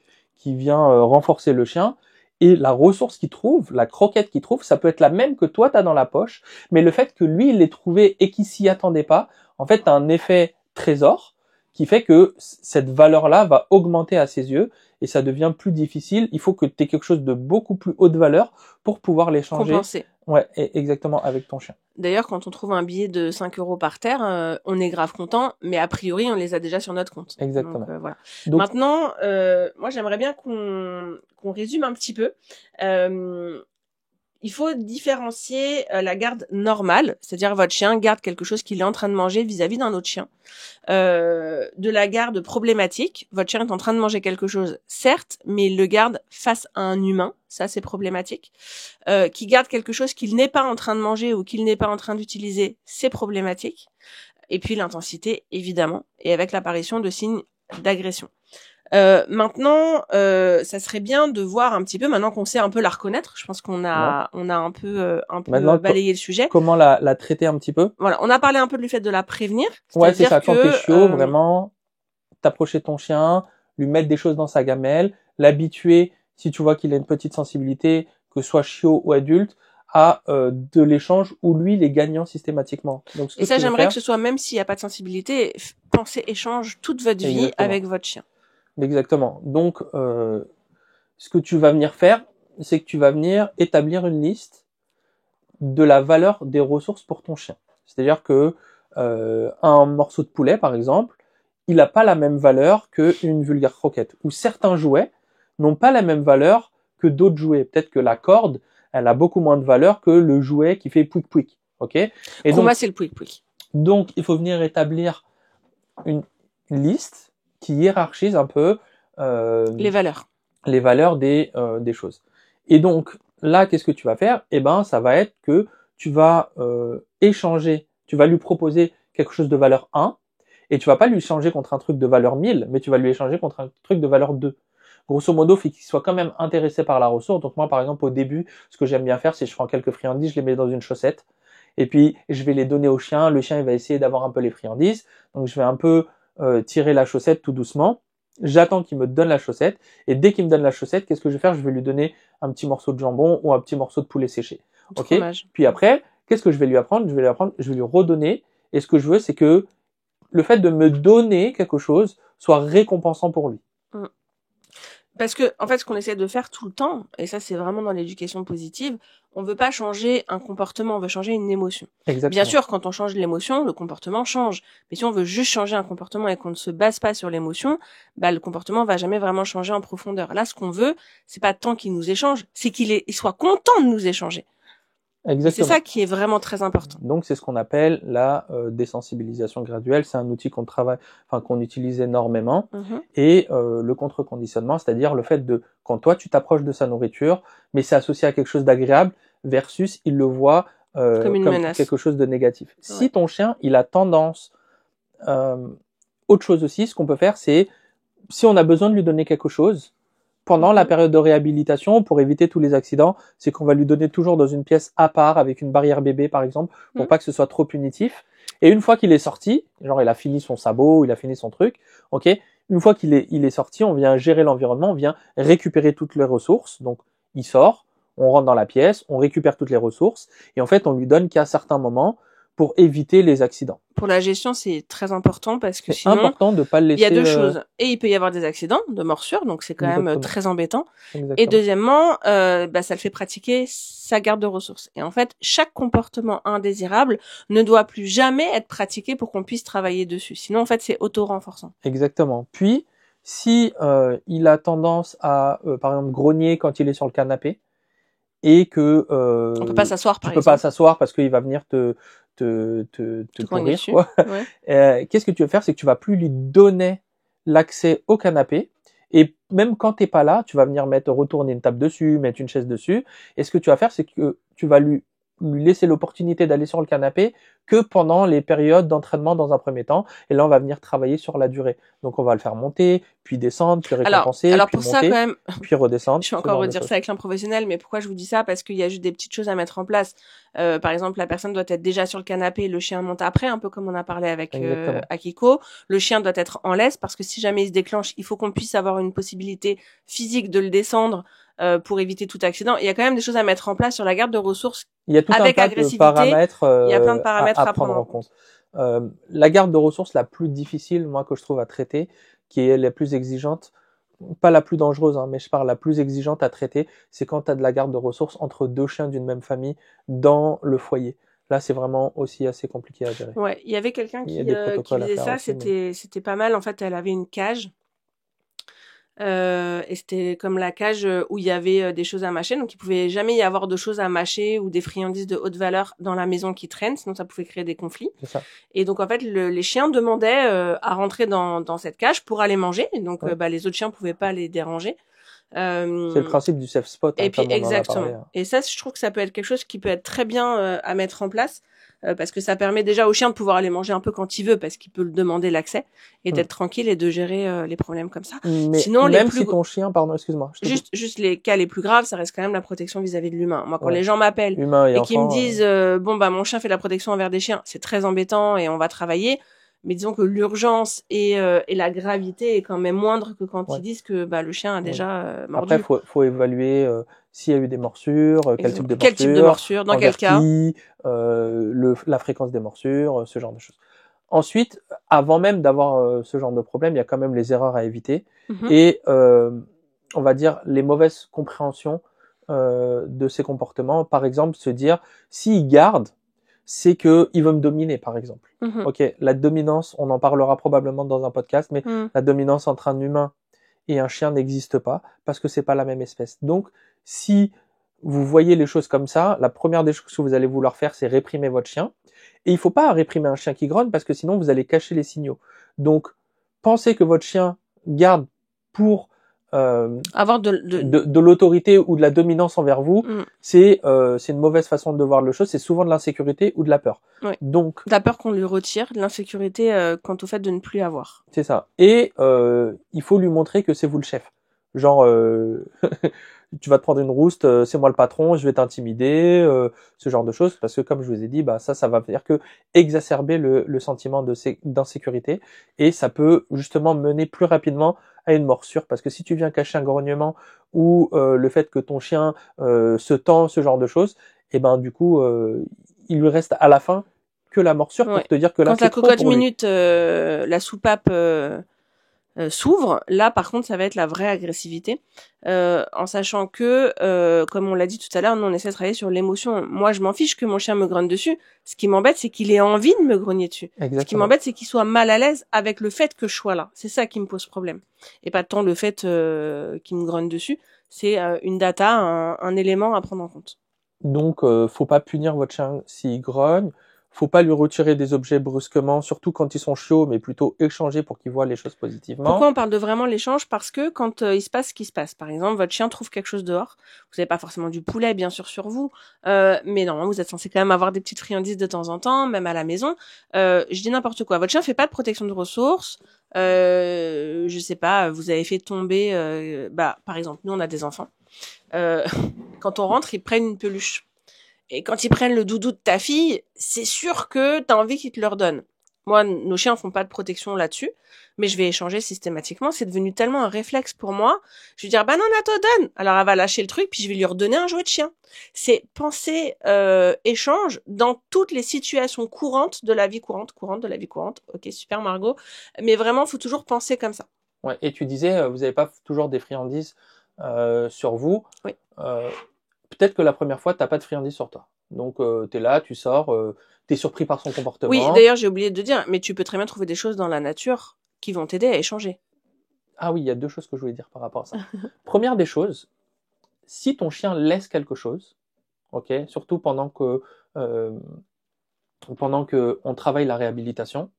vient renforcer le chien. Et la ressource qu'il trouve, la croquette qu'il trouve, ça peut être la même que toi t'as dans la poche, mais le fait que lui il l'ait trouvé et qu'il s'y attendait pas, en fait t'as un effet trésor qui fait que cette valeur-là va augmenter à ses yeux et ça devient plus difficile. Il faut que tu aies quelque chose de beaucoup plus haute valeur pour pouvoir l'échanger. Compenser. Ouais, exactement, avec ton chien. D'ailleurs, quand on trouve un billet de 5 € par terre, on est grave content, mais a priori, on les a déjà sur notre compte. Exactement. Donc, voilà. Donc, maintenant, moi, j'aimerais bien qu'on résume un petit peu. Il faut différencier la garde normale, c'est-à-dire votre chien garde quelque chose qu'il est en train de manger vis-à-vis d'un autre chien, de la garde problématique. Votre chien est en train de manger quelque chose, certes, mais il le garde face à un humain, ça c'est problématique. Qui garde quelque chose qu'il n'est pas en train de manger ou qu'il n'est pas en train d'utiliser, c'est problématique. Et puis l'intensité, évidemment, et avec l'apparition de signes d'agression. Maintenant, ça serait bien de voir un petit peu, maintenant qu'on sait un peu la reconnaître, je pense qu'on a un peu balayé le sujet. Comment la traiter un petit peu? Voilà, on a parlé un peu du fait de la prévenir. Ouais, c'est ça, quand t'es chiot, vraiment, t'approcher ton chien, lui mettre des choses dans sa gamelle, l'habituer, si tu vois qu'il a une petite sensibilité, que ce soit chiot ou adulte, à de l'échange où lui, il est gagnant systémetiquement. Donc, et ça, j'aimerais que ce soit, même s'il n'y a pas de sensibilité, pensez échange toute votre vie avec votre chien. Exactement. Donc, ce que tu vas venir faire, c'est que tu vas venir établir une liste de la valeur des ressources pour ton chien. C'est-à-dire que un morceau de poulet, par exemple, il n'a pas la même valeur qu'une vulgaire croquette. Ou certains jouets n'ont pas la même valeur que d'autres jouets. Peut-être que la corde, elle a beaucoup moins de valeur que le jouet qui fait pouic pouic. Ok ? Et pour moi, c'est le pouic pouic. Donc, il faut venir établir une liste qui hiérarchise un peu les valeurs des choses. Et donc là, qu'est-ce que tu vas faire? Eh ben, ça va être que tu vas échanger, tu vas lui proposer quelque chose de valeur 1, et tu vas pas lui échanger contre un truc de valeur 1000, mais tu vas lui échanger contre un truc de valeur 2. Grosso modo, il faut qu'il soit quand même intéressé par la ressource. Donc moi, par exemple, au début, ce que j'aime bien faire, c'est je prends quelques friandises, je les mets dans une chaussette, et puis je vais les donner au chien. Le chien, il va essayer d'avoir un peu les friandises. Donc je vais un peu tirer la chaussette tout doucement. J'attends qu'il me donne la chaussette, et dès qu'il me donne la chaussette, qu'est-ce que je vais faire? Je vais lui donner un petit morceau de jambon ou un petit morceau de poulet séché. Ok. Fromage. Puis après, qu'est-ce que je vais lui apprendre? Je vais lui redonner. Et ce que je veux, c'est que le fait de me donner quelque chose soit récompensant pour lui. Parce que, en fait, ce qu'on essaie de faire tout le temps, et ça, c'est vraiment dans l'éducation positive, on veut pas changer un comportement, on veut changer une émotion. Exactement. Bien sûr, quand on change l'émotion, le comportement change. Mais si on veut juste changer un comportement et qu'on ne se base pas sur l'émotion, le comportement va jamais vraiment changer en profondeur. Là, ce qu'on veut, c'est pas tant qu'il nous échange, c'est qu'il soit content de nous échanger. Exactement. C'est ça qui est vraiment très important. Donc c'est ce qu'on appelle la désensibilisation graduelle. C'est un outil qu'on utilise énormément. Et le contre-conditionnement, c'est-à-dire le fait de quand toi tu t'approches de sa nourriture, mais c'est associé à quelque chose d'agréable, versus il le voit comme quelque chose de négatif. Ouais. Si ton chien il a tendance, autre chose aussi, ce qu'on peut faire, c'est si on a besoin de lui donner quelque chose pendant la période de réhabilitation, pour éviter tous les accidents, c'est qu'on va lui donner toujours dans une pièce à part, avec une barrière bébé par exemple, pour pas que ce soit trop punitif. Et une fois qu'il est sorti, genre il a fini son sabot, il a fini son truc, ok, une fois qu'il est sorti, on vient gérer l'environnement, on vient récupérer toutes les ressources. Donc il sort, on rentre dans la pièce, on récupère toutes les ressources, et en fait on lui donne qu'à certains moments pour éviter les accidents. Pour la gestion, c'est très important parce que sinon, c'est important de pas le laisser. Il y a deux choses. Et il peut y avoir des accidents de morsure, donc c'est quand même très embêtant. Exactement. Et deuxièmement, ça le fait pratiquer sa garde de ressources. Et en fait, chaque comportement indésirable ne doit plus jamais être pratiqué pour qu'on puisse travailler dessus. Sinon, en fait, c'est auto-renforçant. Exactement. Puis, si il a tendance à, par exemple, grogner quand il est sur le canapé, et que on peut pas s'asseoir, par exemple. Tu peux pas s'asseoir parce qu'il va venir te courir, quoi. Ouais. Qu'est-ce que tu vas faire, c'est que tu vas plus lui donner l'accès au canapé, et même quand t'es pas là, tu vas venir retourner une table dessus, mettre une chaise dessus, et ce que tu vas faire, c'est que tu vas lui laisser l'opportunité d'aller sur le canapé que pendant les périodes d'entraînement dans un premier temps, et là on va venir travailler sur la durée. Donc on va le faire monter, puis descendre, puis récompenser, alors puis pour monter, ça, quand même, puis redescendre. Je vais encore redire ça avec un professionnel, mais pourquoi je vous dis ça? Parce qu'il y a juste des petites choses à mettre en place. Par exemple, la personne doit être déjà sur le canapé, le chien monte après, un peu comme on a parlé avec Akiko. Le chien doit être en laisse, parce que si jamais il se déclenche, il faut qu'on puisse avoir une possibilité physique de le descendre pour éviter tout accident. Il y a quand même des choses à mettre en place sur la garde de ressources. Il y a tout avec un tas de paramètres, il y a plein de paramètres à prendre en compte. La garde de ressources la plus difficile, moi, que je trouve à traiter, qui est la plus exigeante, pas la plus dangereuse, hein, mais je parle la plus exigeante à traiter, c'est quand tu as de la garde de ressources entre deux chiens d'une même famille dans le foyer. Là, c'est vraiment aussi assez compliqué à gérer. Ouais, il y avait quelqu'un qui faisait ça, c'était pas mal. En fait, elle avait une cage. Et c'était comme la cage où il y avait des choses à mâcher, donc il pouvait jamais y avoir de choses à mâcher ou des friandises de haute valeur dans la maison qui traînent, sinon ça pouvait créer des conflits. C'est ça. Et donc en fait les chiens demandaient à rentrer dans cette cage pour aller manger, et donc les autres chiens pouvaient pas les déranger. C'est le principe du safe spot. Et puis exactement. Et ça, je trouve que ça peut être quelque chose qui peut être très bien à mettre en place. Parce que ça permet déjà au chien de pouvoir aller manger un peu quand il veut, parce qu'il peut le demander l'accès, et d'être tranquille et de gérer les problèmes comme ça. Mais sinon, même si ton chien, pardon, excuse-moi. Juste les cas les plus graves, ça reste quand même la protection vis-à-vis de l'humain. Moi, quand les gens m'appellent et qu'ils me disent mon chien fait de la protection envers des chiens, c'est très embêtant et on va travailler. Mais disons que l'urgence et la gravité est quand même moindre que quand ils disent que le chien a déjà mordu. Après, faut évaluer s'il y a eu des morsures, quel type de morsure, dans quel cas, la fréquence des morsures, ce genre de choses. Ensuite, avant même d'avoir ce genre de problème, il y a quand même les erreurs à éviter et on va dire les mauvaises compréhensions de ces comportements. Par exemple, se dire s'il garde, c'est que il veut me dominer, par exemple. Ok, la dominance, on en parlera probablement dans un podcast, mais la dominance entre un humain et un chien n'existe pas parce que c'est pas la même espèce. Donc, si vous voyez les choses comme ça, la première des choses que vous allez vouloir faire, c'est réprimer votre chien. Et il faut pas réprimer un chien qui grogne parce que sinon vous allez cacher les signaux. Donc, pensez que votre chien garde pour avoir de l'autorité ou de la dominance envers vous, c'est une mauvaise façon de voir le chose. C'est souvent de l'insécurité ou de la peur. Oui. Donc, de la peur qu'on lui retire, de l'insécurité quant au fait de ne plus avoir. C'est ça. Et il faut lui montrer que c'est vous le chef. Genre, tu vas te prendre une rouste, c'est moi le patron, je vais t'intimider, ce genre de choses. Parce que comme je vous ai dit, bah ça va faire que exacerber le sentiment d'insécurité. Et ça peut justement mener plus rapidement à une morsure. Parce que si tu viens cacher un grognement ou le fait que ton chien se tend, ce genre de choses, et ben du coup, il lui reste à la fin que la morsure pour te dire que là, quand la cocotte minute, la soupape s'ouvre, là par contre ça va être la vraie agressivité, en sachant que, comme on l'a dit tout à l'heure, nous on essaie de travailler sur l'émotion. Moi je m'en fiche que mon chien me grogne dessus, ce qui m'embête c'est qu'il ait envie de me grogner dessus. Exactement. Ce qui m'embête c'est qu'il soit mal à l'aise avec le fait que je sois là, c'est ça qui me pose problème. Et pas tant le fait qu'il me grogne dessus, c'est une data, un élément à prendre en compte. Donc faut pas punir votre chien s'il grogne. Faut pas lui retirer des objets brusquement, surtout quand ils sont chauds, mais plutôt échanger pour qu'ils voient les choses positivement. Pourquoi on parle de vraiment l'échange? Parce que quand il se passe ce qui se passe, par exemple, votre chien trouve quelque chose dehors, vous n'avez pas forcément du poulet, bien sûr, sur vous, mais non, vous êtes censé quand même avoir des petites friandises de temps en temps, même à la maison. Je dis n'importe quoi. Votre chien fait pas de protection de ressources. Je sais pas, vous avez fait tomber, par exemple, nous on a des enfants. Quand on rentre, ils prennent une peluche. Et quand ils prennent le doudou de ta fille, c'est sûr que t'as envie qu'ils te le redonnent. Moi, nos chiens font pas de protection là-dessus, mais je vais échanger systématiquement. C'est devenu tellement un réflexe pour moi. Je vais dire, bah non, Nato, donne. Alors elle va lâcher le truc, puis je vais lui redonner un jouet de chien. C'est penser échange dans toutes les situations courantes de la vie courante. Ok, super Margot. Mais vraiment, faut toujours penser comme ça. Ouais. Et tu disais, vous n'avez pas toujours des friandises sur vous. Oui. Peut-être que la première fois, t'as pas de friandises sur toi. Donc, t'es là, tu sors, t'es surpris par son comportement. Oui, d'ailleurs, j'ai oublié de dire, mais tu peux très bien trouver des choses dans la nature qui vont t'aider à échanger. Ah oui, il y a deux choses que je voulais dire par rapport à ça. Première des choses, si ton chien laisse quelque chose, ok, surtout pendant que on travaille la réhabilitation,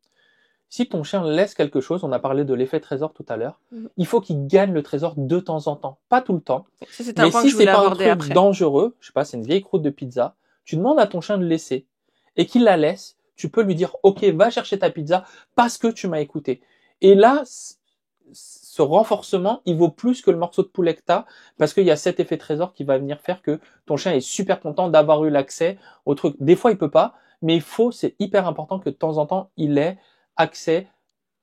si ton chien laisse quelque chose, on a parlé de l'effet trésor tout à l'heure, il faut qu'il gagne le trésor de temps en temps, pas tout le temps. Ça, c'est un point que je voulais aborder après. Mais si c'est pas un truc dangereux, je sais pas, c'est une vieille croûte de pizza, tu demandes à ton chien de laisser et qu'il la laisse, tu peux lui dire OK, va chercher ta pizza parce que tu m'as écouté. Et là, ce renforcement, il vaut plus que le morceau de poulet que t'as parce qu'il y a cet effet trésor qui va venir faire que ton chien est super content d'avoir eu l'accès au truc. Des fois, il peut pas, mais c'est hyper important que de temps en temps, il ait accès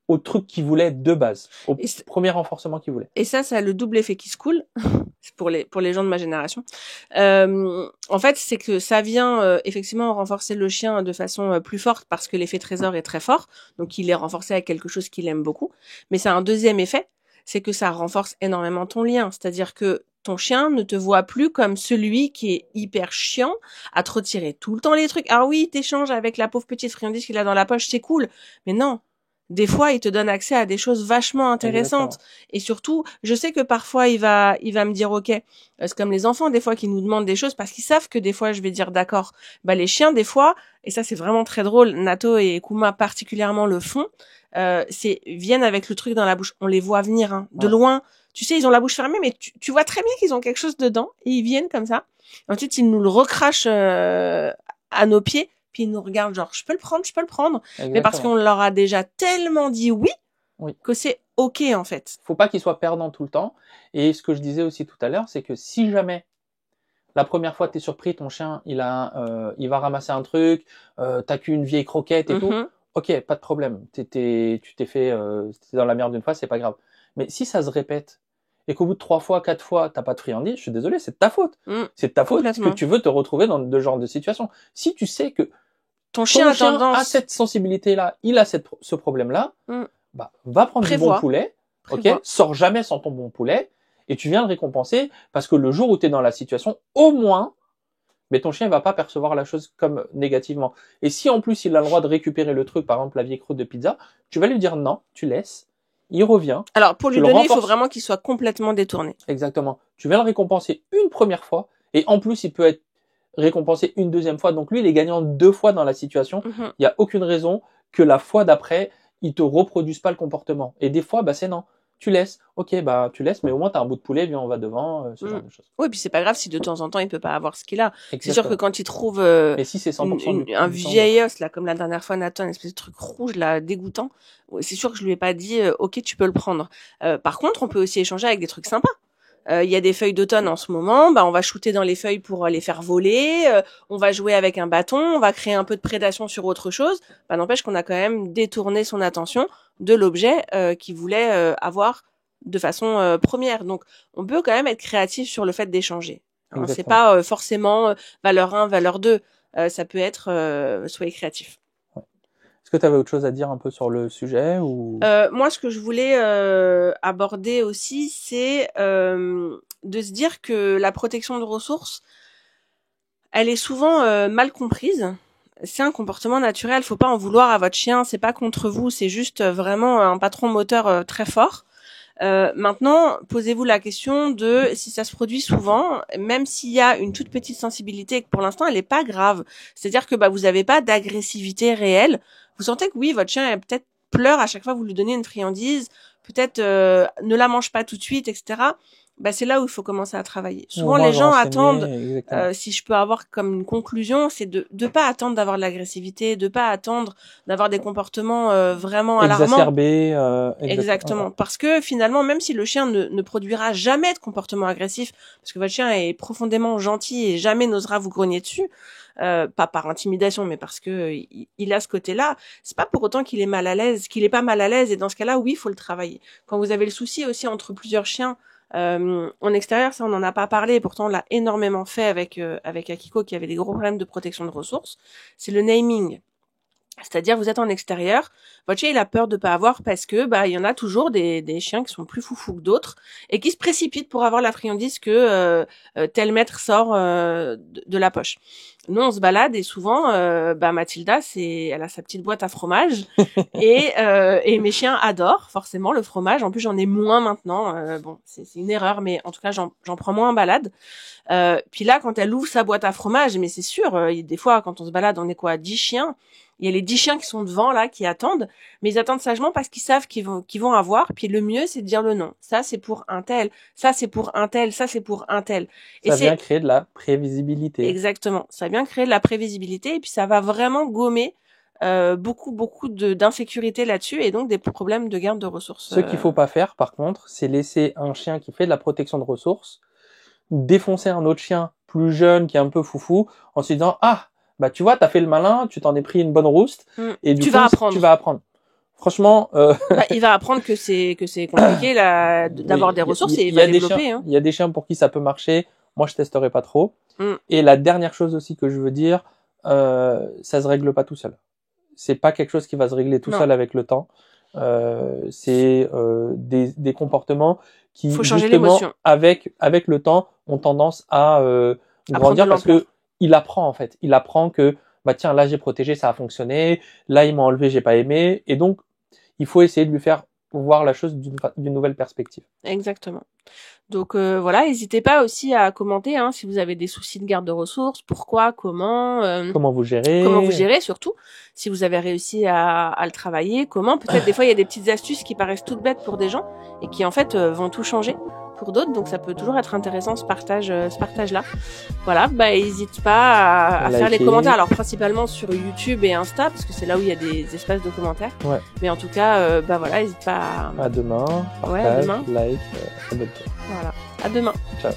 au truc qu'il voulait de base, au premier renforcement qu'il voulait. Et ça a le double effet qui se coule pour les gens de ma génération. En fait, c'est que ça vient effectivement renforcer le chien de façon plus forte parce que l'effet trésor est très fort, donc il est renforcé avec quelque chose qu'il aime beaucoup. Mais ça a un deuxième effet, c'est que ça renforce énormément ton lien, c'est-à-dire que ton chien ne te voit plus comme celui qui est hyper chiant à te retirer tout le temps les trucs. Ah oui, t'échanges avec la pauvre petite friandise qu'il a dans la poche, c'est cool. Mais non. Des fois, il te donne accès à des choses vachement intéressantes. Exactement. Et surtout, je sais que parfois, il va me dire, OK, c'est comme les enfants, des fois, qui nous demandent des choses parce qu'ils savent que des fois, je vais dire d'accord. Bah, les chiens, des fois, et ça, c'est vraiment très drôle, Nato et Kuma particulièrement le font, viennent avec le truc dans la bouche. On les voit venir, hein, de loin. Tu sais, ils ont la bouche fermée, mais tu vois très bien qu'ils ont quelque chose dedans et ils viennent comme ça. Ensuite, ils nous le recrachent à nos pieds. Puis ils nous regardent genre, je peux le prendre. Exactement. Mais parce qu'on leur a déjà tellement dit oui. Que c'est OK, en fait. Faut pas qu'ils soient perdants tout le temps. Et ce que je disais aussi tout à l'heure, c'est que si jamais la première fois t'es surpris, ton chien, il va ramasser un truc, t'as qu'une vieille croquette et tout. OK, pas de problème. Tu t'es fait, t'es dans la merde une fois, c'est pas grave. Mais si ça se répète, et qu'au bout de 3 fois, 4 fois, t'as pas de friandise, je suis désolé, c'est de ta faute. C'est de ta faute que tu veux te retrouver dans ce genre de situation. Si tu sais que ton chien a cette sensibilité-là, il a ce problème-là, bah, va prendre du bon poulet, ok, sors jamais sans ton bon poulet, et tu viens le récompenser, parce que le jour où tu es dans la situation, au moins, mais ton chien va pas percevoir la chose comme négativement. Et si en plus il a le droit de récupérer le truc, par exemple la vieille croûte de pizza, tu vas lui dire non, tu laisses, il revient. Alors pour lui donner, il faut vraiment qu'il soit complètement détourné. Exactement. Tu viens le récompenser une première fois, et en plus il peut être récompensé une deuxième fois. Donc lui, il est gagnant 2 fois dans la situation. Il y a aucune raison que la fois d'après, il te reproduise pas le comportement. Et des fois, bah c'est non. tu laisses. Ok, bah tu laisses, mais au moins t'as un bout de poulet, viens, on va devant, ce genre de choses. Oui, puis c'est pas grave si de temps en temps il peut pas avoir ce qu'il a. Exactement. C'est sûr que quand il trouve mais si c'est 100% un vieil os là, comme la dernière fois Nathan, une espèce de truc rouge là, dégoûtant, c'est sûr que je lui ai pas dit ok tu peux le prendre. Par contre, on peut aussi échanger avec des trucs sympas. Il y a des feuilles d'automne en ce moment, bah on va shooter dans les feuilles pour les faire voler, on va jouer avec un bâton, on va créer un peu de prédation sur autre chose. Bah n'empêche qu'on a quand même détourné son attention de l'objet qu'il voulait avoir de façon première. Donc on peut quand même être créatif sur le fait d'échanger. Hein, c'est pas forcément valeur 1, valeur 2. Ça peut être soyez créatif. Est-ce que tu avais autre chose à dire un peu sur le sujet ou moi, ce que je voulais aborder aussi, c'est de se dire que la protection de ressources, elle est souvent mal comprise. C'est un comportement naturel, faut pas en vouloir à votre chien, c'est pas contre vous, c'est juste vraiment un patron moteur très fort. Maintenant, posez-vous la question de si ça se produit souvent, même s'il y a une toute petite sensibilité et que pour l'instant elle est pas grave. C'est-à-dire que vous avez pas d'agressivité réelle. Vous sentez que oui, votre chien peut-être pleure à chaque fois que vous lui donnez une friandise, peut-être ne la mange pas tout de suite, etc. C'est là où il faut commencer à travailler. Souvent, les gens attendent, si je peux avoir comme une conclusion, c'est de pas attendre d'avoir de l'agressivité, de pas attendre d'avoir des comportements vraiment alarmants. Exacerbés. Exactement. Parce que finalement, même si le chien ne produira jamais de comportement agressif, parce que votre chien est profondément gentil et jamais n'osera vous grogner dessus, pas par intimidation, mais parce que il a ce côté-là, c'est pas pour autant qu'il est mal à l'aise, qu'il est pas mal à l'aise, et dans ce cas-là, oui, il faut le travailler. Quand vous avez le souci aussi entre plusieurs chiens, en extérieur, ça on n'en a pas parlé, et pourtant on l'a énormément fait avec Akiko qui avait des gros problèmes de protection de ressources, c'est le naming. C'est-à-dire, vous êtes en extérieur, votre chien il a peur de pas avoir parce que il y en a toujours des chiens qui sont plus foufous que d'autres et qui se précipitent pour avoir la friandise que tel maître sort de la poche. Nous on se balade et souvent Mathilda elle a sa petite boîte à fromage et mes chiens adorent forcément le fromage. En plus j'en ai moins maintenant. C'est une erreur, mais en tout cas j'en prends moins en balade. Puis là quand elle ouvre sa boîte à fromage, mais c'est sûr, des fois quand on se balade on est 10 chiens. Il y a les 10 chiens qui sont devant, là, qui attendent, mais ils attendent sagement parce qu'ils savent qu'ils vont avoir, puis le mieux, c'est de dire le nom. Ça, c'est pour un tel. Ça, c'est pour un tel. Ça, c'est pour un tel. Ça vient créer de la prévisibilité. Exactement. Ça vient créer de la prévisibilité, et puis ça va vraiment gommer beaucoup d'insécurité là-dessus, et donc des problèmes de garde de ressources. Ce qu'il faut pas faire, par contre, c'est laisser un chien qui fait de la protection de ressources défoncer un autre chien plus jeune, qui est un peu foufou, en se disant, tu vois, t'as fait le malin, tu t'en es pris une bonne rouste, et du coup, tu vas apprendre. Franchement, il va apprendre que c'est compliqué d'avoir des ressources et il va développer. Il y a des chiens pour qui ça peut marcher. Moi, je testerai pas trop. Et la dernière chose aussi que je veux dire, ça se règle pas tout seul. C'est pas quelque chose qui va se régler tout seul avec le temps. C'est des comportements qui justement avec le temps ont tendance à grandir parce que il apprend en fait. Il apprend que tiens, là j'ai protégé, ça a fonctionné, là il m'a enlevé, j'ai pas aimé, et donc il faut essayer de lui faire voir la chose d'une nouvelle perspective. Exactement. Donc voilà, n'hésitez pas aussi à commenter si vous avez des soucis de garde de ressources, pourquoi, comment vous gérez surtout, si vous avez réussi à le travailler, comment, peut-être des fois il y a des petites astuces qui paraissent toutes bêtes pour des gens et qui en fait vont tout changer pour d'autres, donc ça peut toujours être intéressant ce partage là. Voilà, n'hésite pas à faire les commentaires, alors principalement sur YouTube et Insta parce que c'est là où il y a des espaces de commentaires. Ouais. Mais en tout cas voilà, n'hésite pas à demain, partage, like, abonne-toi. Voilà. À demain. Ciao.